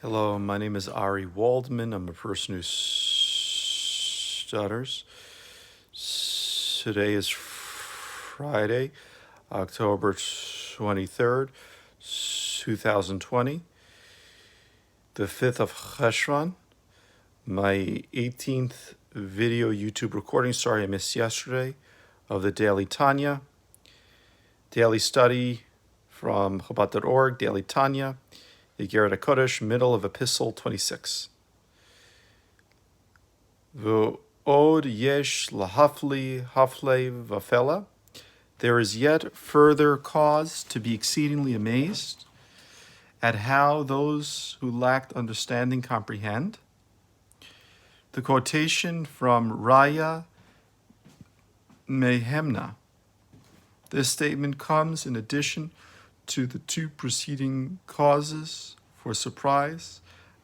Hello, my name is Ari Waldman. I'm a person who stutters. Today is Friday, October 23rd, 2020, the 5th of cheshvan, my 18th video YouTube recording. Sorry I missed yesterday, of the Daily Tanya, daily study from Chabad.org, Daily Tanya, Tanya-iggeret hakodesh, middle of epistle 26. V'od yesh lahafli hafle vafela. There is yet further cause to be exceedingly amazed at how those who lacked understanding comprehend. The quotation from Raya Mehemna. This statement comes in addition to the two preceding causes for surprise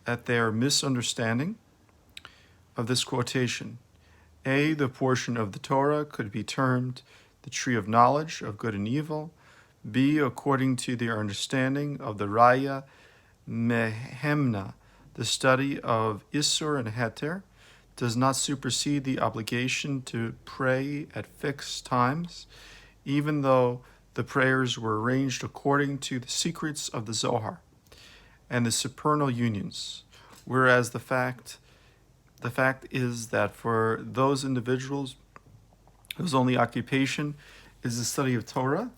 at their misunderstanding of this quotation. A, the portion of the Torah could be termed the tree of knowledge of good and evil. B, according to their understanding of the Raya Mehemna, the study of Isur and Heter does not supersede the obligation to pray at fixed times, even though the prayers were arranged according to the secrets of the Zohar and the supernal unions, whereas the fact is that for those individuals whose only occupation is the study of Torah,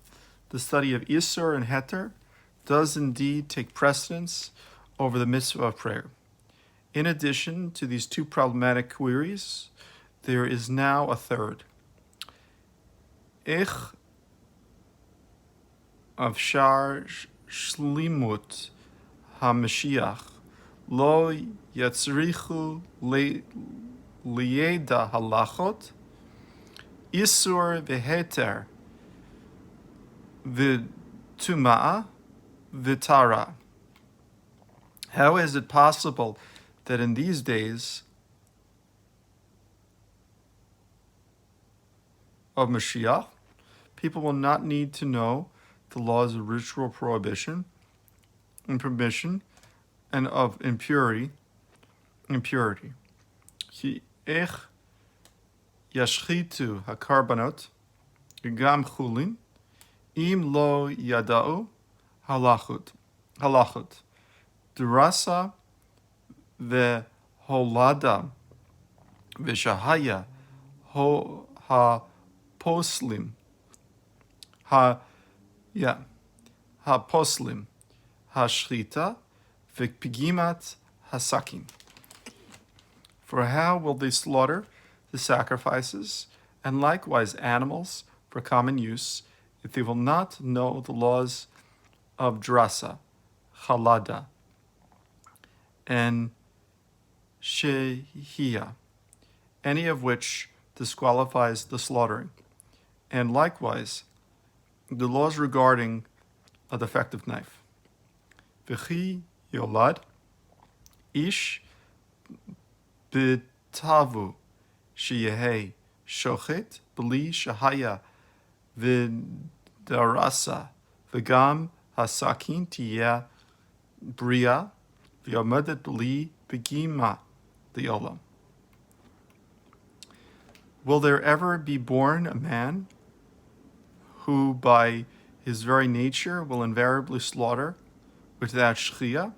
the study of Isur and Heter does indeed take precedence over the mitzvah of prayer. In addition to these two problematic queries, there is now a third. Avshar shlimut ha-Mashiach lo yatzrichu liyeda halachot isur v'heter v'tuma'a v'tara. How is it possible that in these days of Mashiach, people will not need to know the laws of ritual prohibition and permission and of impurity. Ki ech yashchitu hakarbanot gam chulin im lo yada'u halachot durasa veholada veshahaya ho ha poslim ha-poslim, ha-shrita, v'pigimat hasakim. For how will they slaughter the sacrifices, and likewise animals for common use, if they will not know the laws of drasa, chalada, and shehiyah, any of which disqualifies the slaughtering, and likewise the laws regarding a defective knife. V'chi yolad ish b'tavu sheyehei shochet b'li shahaya v'darasa v'gam hasakin tiyeh bria v'yomedet b'li b'gima li'olam. Will there ever be born a man who by his very nature will invariably slaughter without shehiyah,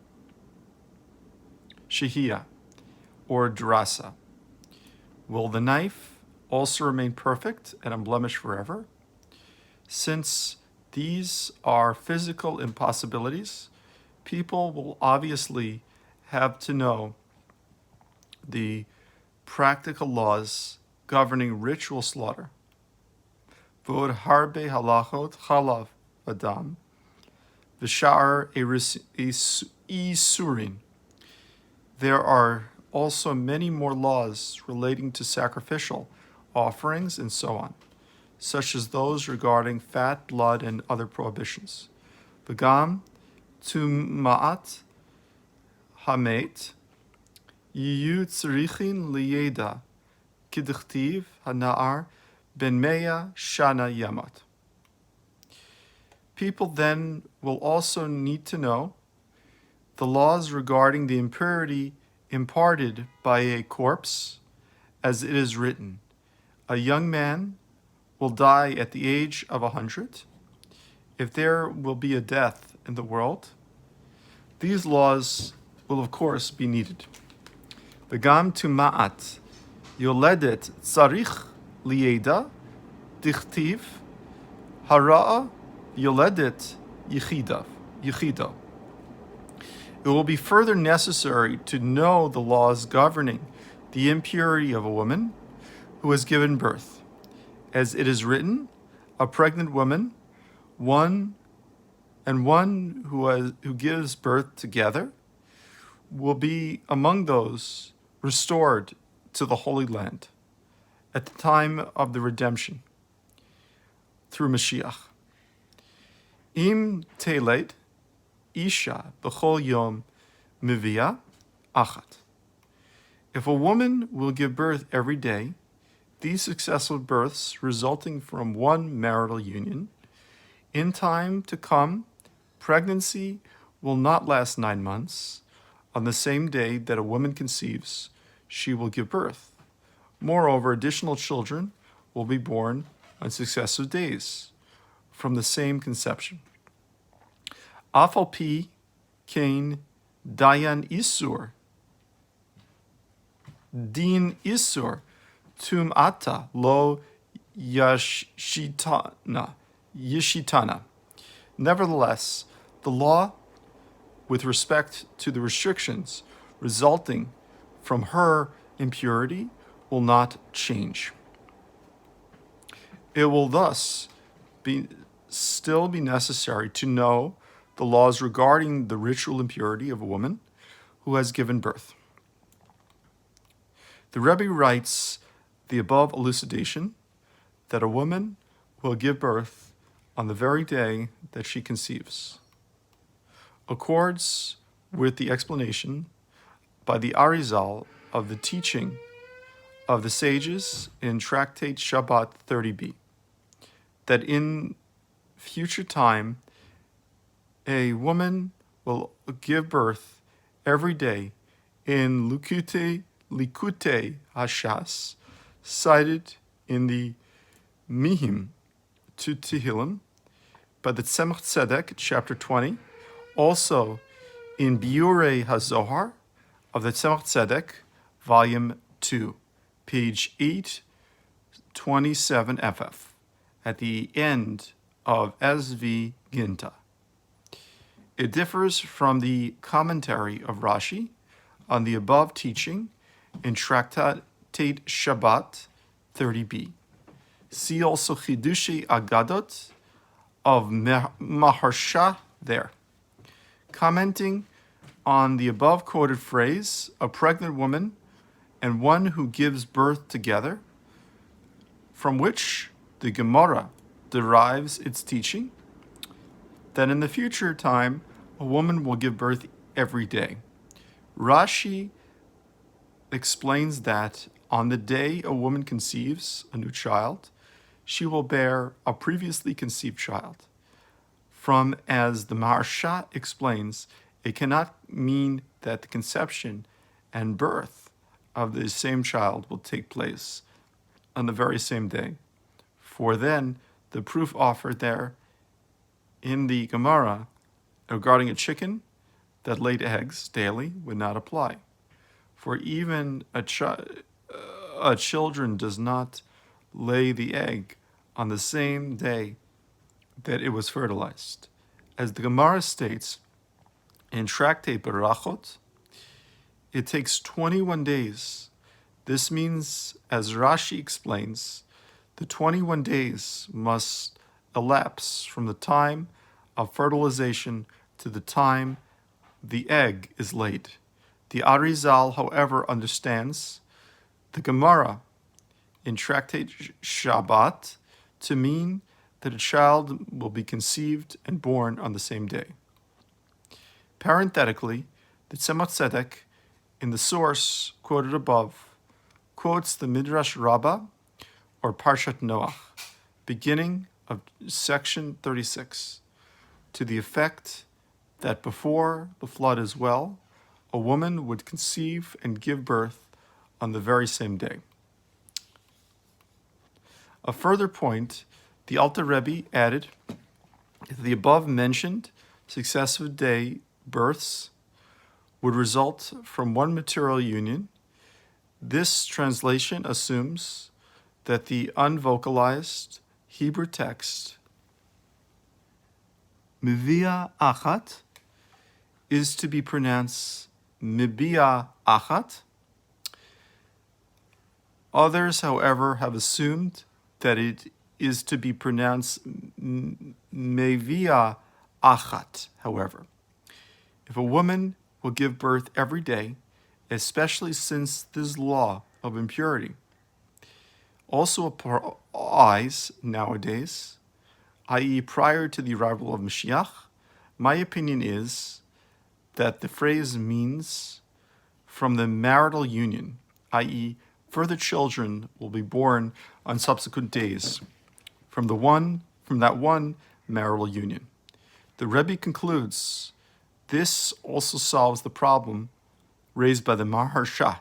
or drasa? Will the knife also remain perfect and unblemished forever? Since these are physical impossibilities, people will obviously have to know the practical laws governing ritual slaughter. V'od harbe halachot chalav adam v'shar isurin. There are also many more laws relating to sacrificial offerings and so on, such as those regarding fat, blood, and other prohibitions. V'gam tuma'at hamet yiyu tzrichin liyeda k'dichtiv hana'ar ben meya shana yamat. People then will also need to know the laws regarding the impurity imparted by a corpse, as it is written, a young man will die at the age of 100. If there will be a death in the world, these laws will of course be needed. V'gam tuma'at yoledet tzarich lieda dichtiv hara'a yoledet yichido. It will be further necessary to know the laws governing the impurity of a woman who has given birth. As it is written, a pregnant woman, one who gives birth together, will be among those restored to the Holy Land at the time of the redemption through Mashiach. Im telet isha b'chol yom mivia achat. If a woman will give birth every day, these successive births resulting from one marital union, in time to come, pregnancy will not last 9 months. On the same day that a woman conceives, she will give birth. Moreover, additional children will be born on successive days from the same conception. Afal pi kain dayan isur, din isur, tum ata lo yishitana. Nevertheless, the law with respect to the restrictions resulting from her impurity will not change. It will thus still be necessary to know the laws regarding the ritual impurity of a woman who has given birth. The Rebbe writes the above elucidation that a woman will give birth on the very day that she conceives accords with the explanation by the Arizal of the teaching of the sages in Tractate Shabbat 30b, that in future time a woman will give birth every day in Likutei Hashas, cited in the Mihim to Tehillim by the Tzemach Tzedek, chapter 20, also in Biurei HaZohar of the Tzemach Tzedek, volume 2, page 827 FF, at the end of SV Ginta. It differs from the commentary of Rashi on the above teaching in Tractate Shabbat 30b. See also Chidushei Agadot of Maharsha there. Commenting on the above quoted phrase, a pregnant woman and one who gives birth together, from which the Gemara derives its teaching, that in the future time a woman will give birth every day. Rashi explains that on the day a woman conceives a new child, she will bear a previously conceived child. From, as the Maharsha explains, it cannot mean that the conception and birth of the same child will take place on the very same day. For then, the proof offered there in the Gemara regarding a chicken that laid eggs daily would not apply. For even a children does not lay the egg on the same day that it was fertilized. As the Gemara states in Tractate Berachot, it takes 21 days. This means, as Rashi explains, the 21 days must elapse from the time of fertilization to the time the egg is laid. The Arizal, however, understands the Gemara in Tractate Shabbat to mean that a child will be conceived and born on the same day. Parenthetically, the Tzemach Tzedek, in the source quoted above, quotes the Midrash Rabbah, or Parshat Noach, beginning of section 36, to the effect that before the flood as well, a woman would conceive and give birth on the very same day. A further point, the Alter Rebbe added that the above-mentioned successive day births would result from one material union. This translation assumes that the unvocalized Hebrew text Mivia Achat is to be pronounced Mibia Achat. Others, however, have assumed that it is to be pronounced Mevia Achat, however. If a woman will give birth every day, especially since this law of impurity also applies nowadays, i.e. prior to the arrival of Mashiach, my opinion is that the phrase means from the marital union, i.e. further children will be born on subsequent days from that one marital union. The Rebbe concludes this also solves the problem raised by the Maharsha.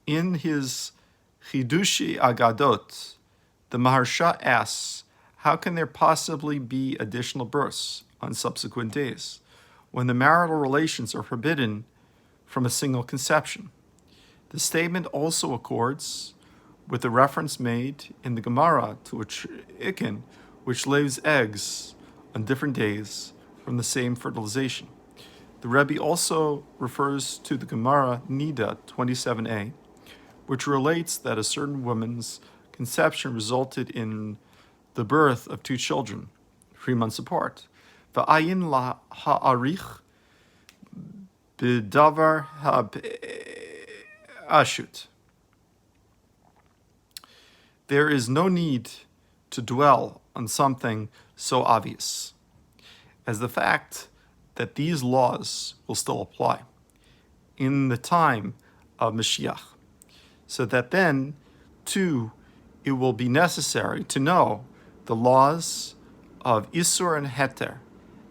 In his Chidushi Agadot, the Maharsha asks, how can there possibly be additional births on subsequent days when the marital relations are forbidden from a single conception? The statement also accords with the reference made in the Gemara to a chicken which lays eggs on different days from the same fertilization. The Rebbe also refers to the Gemara Nida 27a, which relates that a certain woman's conception resulted in the birth of two children, 3 months apart. V'ayin la ha'arich b'davar ha'ashut. There is no need to dwell on something so obvious as the fact that these laws will still apply in the time of Mashiach, so that then, too, it will be necessary to know the laws of Isur and Heter,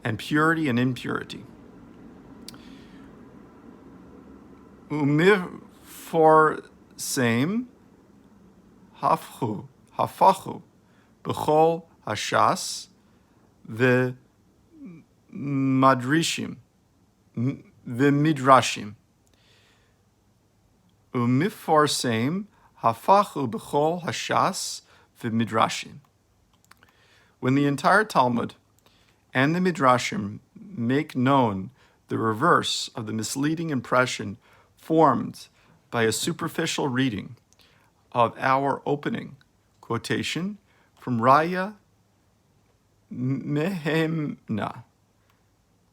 and purity and impurity. Umir same hafachu b'chol hashas v'midrashim umiforseim hafachu b'chol hashas v'midrashim. When the entire Talmud and the Midrashim make known the reverse of the misleading impression formed by a superficial reading of our opening quotation from Raya Mehemna,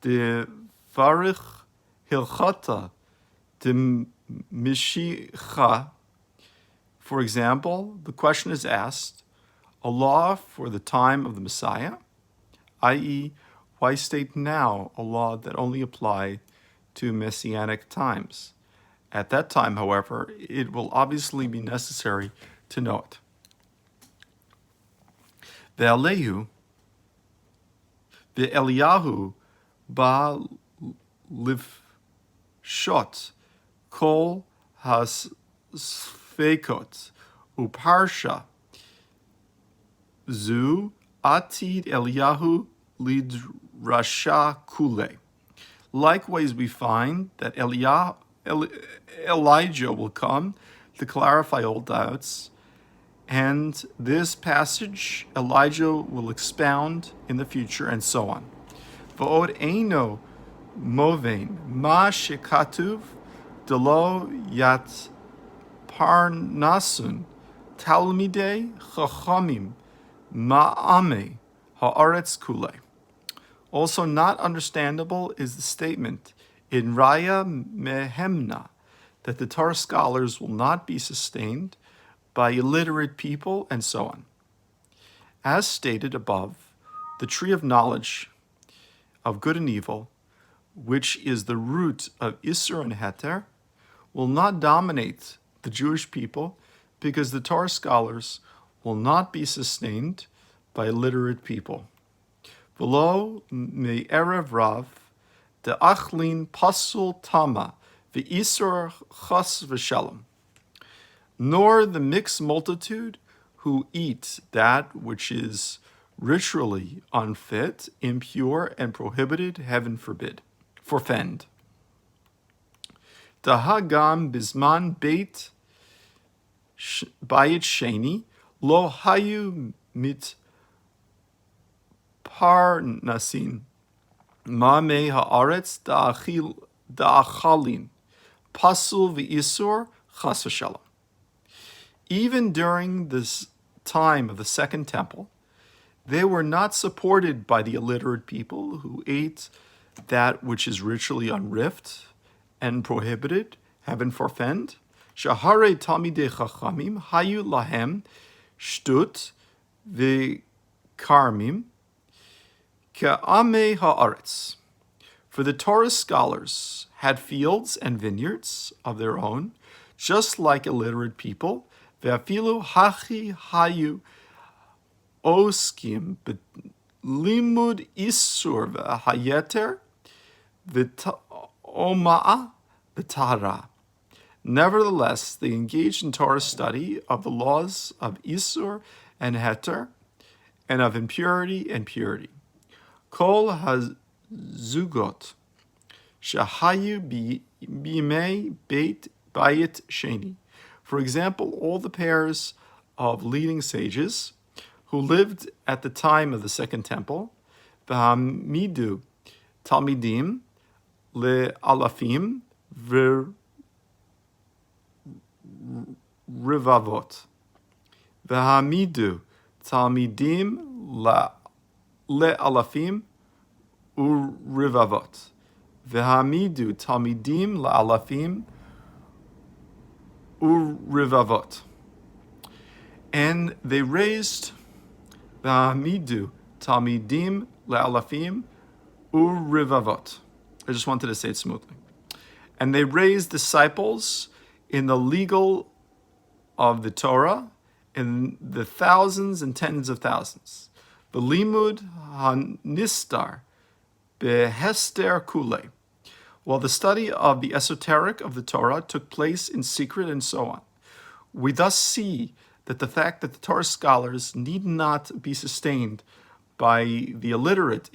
de Varich Hilchata de Mishicha. For example, the question is asked, a law for the time of the Messiah, i.e., why state now a law that only apply to messianic times? At that time, however, it will obviously be necessary to know it. Ve'alehu, ve'Eliyahu ba livshot kol hasfekot uparsha zu atid Eliyahu lidrasha kule. Likewise, we find that Elijah will come to clarify all doubts, and this passage Elijah will expound in the future, and so on. V'od eino movein ma shekatuv delo yat parnasun talmidei chachamim ma'ame ha'aretz kule. Also not understandable is the statement in Raya Mehemna that the Torah scholars will not be sustained by illiterate people, and so on. As stated above, the tree of knowledge of good and evil, which is the root of Isur and Heter, will not dominate the Jewish people because the Torah scholars will not be sustained by illiterate people. V'lo me'erev rav de achlin pasul tama, ve'isur chas v'shalom. Nor the mixed multitude who eat that which is ritually unfit, impure, and prohibited, heaven forbid, forfend. Dahagam bisman beit bayit sheni, lo hayu mit parnasin, ma me haaretz da'achalin, pasul v'isur chas v'shalom. Even during this time of the Second Temple, they were not supported by the illiterate people who ate that which is ritually unrift and prohibited, heaven forfend. Shahare tamidei chachamim hayu lahem shtut v'karmim ka'amei haaretz. For the Torah scholars had fields and vineyards of their own, just like illiterate people. Ve'afilu hachi hayu oskim limud isur v'hayeter v'oma'a v'tahara. Nevertheless, they engaged in Torah study of the laws of isur and heter, and of impurity and purity. Kol hazugot shahayu b'imei beit bayit sheni. For example, all the pairs of leading sages who lived at the time of the Second Temple, v'hamidu talmidim le'alafim v'rivavot. V'hamidu talmidim le'alafim u'rivavot. V'hamidu talmidim le'alafim u'rivavot. And they raised v'hamidu talmidim le'alafim u'rivavot. I just wanted to say it smoothly. And they raised disciples in the legal of the Torah in the thousands and tens of thousands. The limud hanistar behester kule. While the study of the esoteric of the Torah took place in secret and so on. We thus see that the fact that the Torah scholars need not be sustained by the illiterate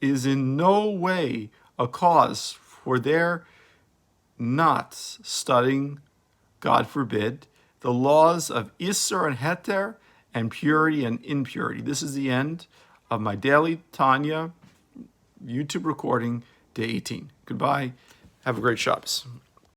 is in no way a cause for their not studying, God forbid, the laws of Isser and Heter and purity and impurity. This is the end of my daily Tanya YouTube recording, day 18. Goodbye. Have a great Shabbos.